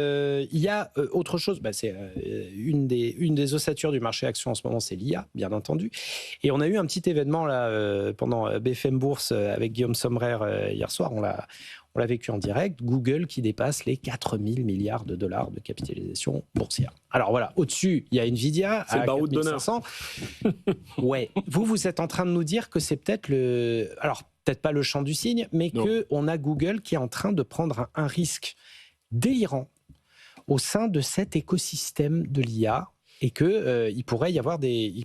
Il y a autre chose, c'est une des ossatures du marché action en ce moment, c'est l'IA, bien entendu. Et on a eu un petit événement là pendant BFM Bourse avec Guillaume Sommerer hier soir. On l'a vécu en direct. Google qui dépasse les 4 000 milliards de dollars de capitalisation boursière. Alors voilà, au-dessus, il y a Nvidia à 4 500. Ouais. Vous êtes en train de nous dire que c'est peut-être alors peut-être pas le champ du cygne, mais qu'on a Google qui est en train de prendre un risque délirant au sein de cet écosystème de l'IA et qu'il pourrait y avoir des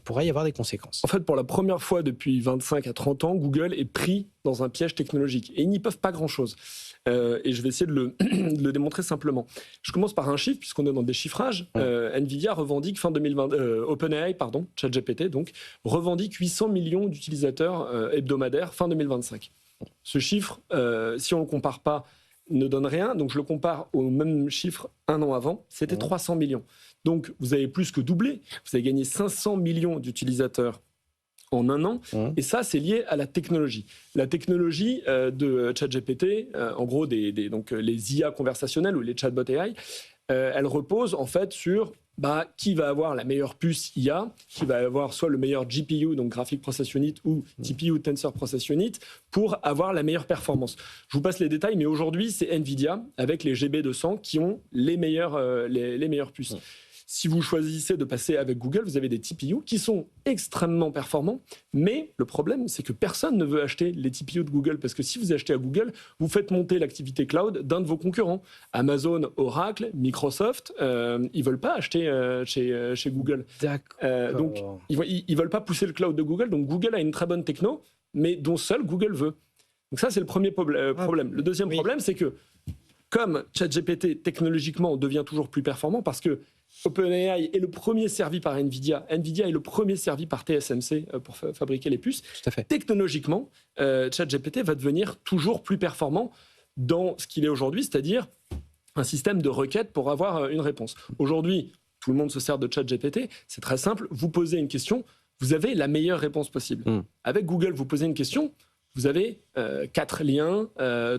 conséquences. En fait, pour la première fois depuis 25 à 30 ans, Google est pris dans un piège technologique. Et ils n'y peuvent pas grand-chose. Et je vais essayer de le démontrer simplement. Je commence par un chiffre, puisqu'on est dans des chiffrages. Nvidia revendique fin 2020... OpenAI, ChatGPT, donc, revendique 800 millions d'utilisateurs hebdomadaires fin 2025. Ce chiffre, si on ne le compare pas, ne donne rien, donc je le compare au même chiffre un an avant, c'était 300 millions. Donc vous avez plus que doublé, vous avez gagné 500 millions d'utilisateurs en un an, et ça c'est lié à la technologie. La technologie de ChatGPT, en gros donc, les IA conversationnelles ou les chatbots AI, elle repose en fait sur qui va avoir la meilleure puce IA, qui va avoir soit le meilleur GPU, donc Graphic Processing Unit, ou TPU, Tensor Processing Unit, pour avoir la meilleure performance. Je vous passe les détails, mais aujourd'hui, c'est Nvidia, avec les GB200, qui ont les meilleures puces. Si vous choisissez de passer avec Google, vous avez des TPU qui sont extrêmement performants, mais le problème, c'est que personne ne veut acheter les TPU de Google, parce que si vous achetez à Google, vous faites monter l'activité cloud d'un de vos concurrents. Amazon, Oracle, Microsoft, ils ne veulent pas acheter chez Google. Donc, ils ne veulent pas pousser le cloud de Google, donc Google a une très bonne techno, mais dont seul Google veut. Donc ça, c'est le premier problème. Le deuxième problème, c'est que comme ChatGPT, technologiquement, devient toujours plus performant, parce que OpenAI est le premier servi par Nvidia. Nvidia est le premier servi par TSMC pour fabriquer les puces. Tout à fait. Technologiquement, ChatGPT va devenir toujours plus performant dans ce qu'il est aujourd'hui, c'est-à-dire un système de requête pour avoir une réponse. Aujourd'hui, tout le monde se sert de ChatGPT. C'est très simple. Vous posez une question, vous avez la meilleure réponse possible. Avec Google, vous posez une question, vous avez 4 liens,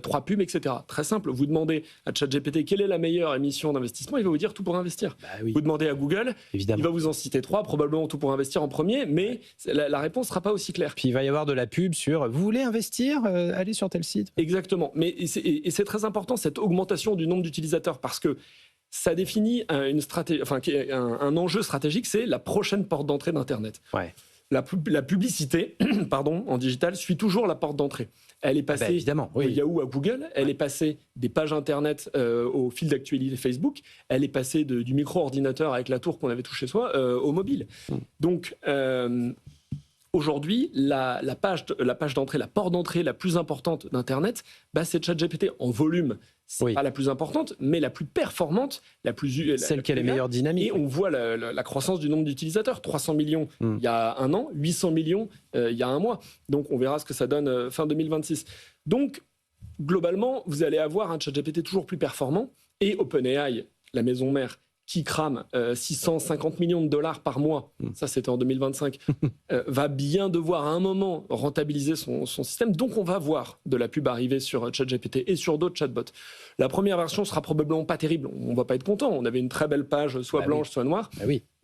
3 pubs, etc. Très simple, vous demandez à ChatGPT quelle est la meilleure émission d'investissement, il va vous dire tout pour investir. Oui. Vous demandez à Google, évidemment, il va vous en citer 3, probablement tout pour investir en premier, mais la réponse ne sera pas aussi claire. Puis il va y avoir de la pub sur « Vous voulez investir ? Allez sur tel site. » Exactement, mais c'est très important cette augmentation du nombre d'utilisateurs, parce que ça définit un enjeu stratégique, c'est la prochaine porte d'entrée d'Internet. Ouais. La publicité en digital suit toujours la porte d'entrée. Elle est passée de Yahoo à Google, elle est passée des pages Internet au fil d'actualité Facebook, elle est passée du micro-ordinateur avec la tour qu'on avait tout chez soi au mobile. Donc, aujourd'hui, la page d'entrée, la porte d'entrée la plus importante d'Internet, c'est ChatGPT en volume. C'est pas la plus importante, mais la plus performante, celle qui a les meilleures dynamiques. Et on voit la croissance du nombre d'utilisateurs. 300 millions il y a un an, 800 millions il y a un mois. Donc on verra ce que ça donne fin 2026. Donc globalement, vous allez avoir un ChatGPT toujours plus performant, et OpenAI, la maison mère, qui crame 650 millions de dollars par mois, ça c'était en 2025, va bien devoir à un moment rentabiliser son système. Donc on va voir de la pub arriver sur ChatGPT et sur d'autres chatbots. La première version sera probablement pas terrible, on va pas être content. On avait une très belle page, soit blanche, soit noire.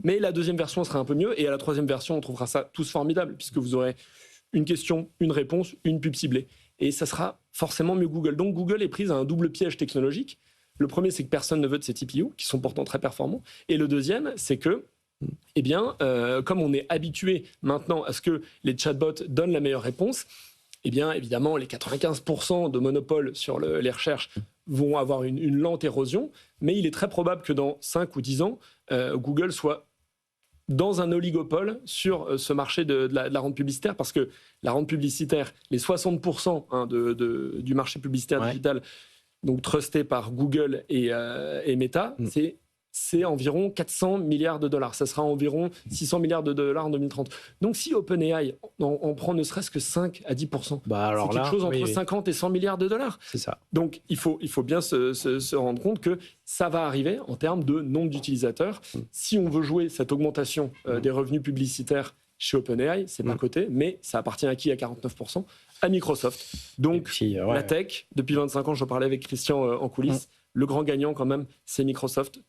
Mais la deuxième version sera un peu mieux, et à la troisième version, on trouvera ça tous formidable, puisque vous aurez une question, une réponse, une pub ciblée. Et ça sera forcément mieux Google. Donc Google est prise à un double piège technologique. Le premier, c'est que personne ne veut de ces TPU, qui sont pourtant très performants. Et le deuxième, c'est que, comme on est habitué maintenant à ce que les chatbots donnent la meilleure réponse, évidemment, les 95% de monopole sur les recherches vont avoir une lente érosion, mais il est très probable que dans 5 ou 10 ans, Google soit dans un oligopole sur ce marché de la rente publicitaire, parce que la rente publicitaire, les 60% du marché publicitaire digital, donc trusté par Google et Meta, c'est environ 400 milliards de dollars. Ça sera environ 600 milliards de dollars en 2030. Donc si OpenAI en prend ne serait-ce que 5 à 10%, c'est quelque chose entre 50 et 100 milliards de dollars. C'est ça. Donc il faut bien se rendre compte que ça va arriver en termes de nombre d'utilisateurs. Si on veut jouer cette augmentation des revenus publicitaires chez OpenAI, c'est pas coté, mais ça appartient à qui à 49%? À Microsoft. Donc la tech, depuis 25 ans, j'en parlais avec Christian en coulisses, le grand gagnant quand même, c'est Microsoft.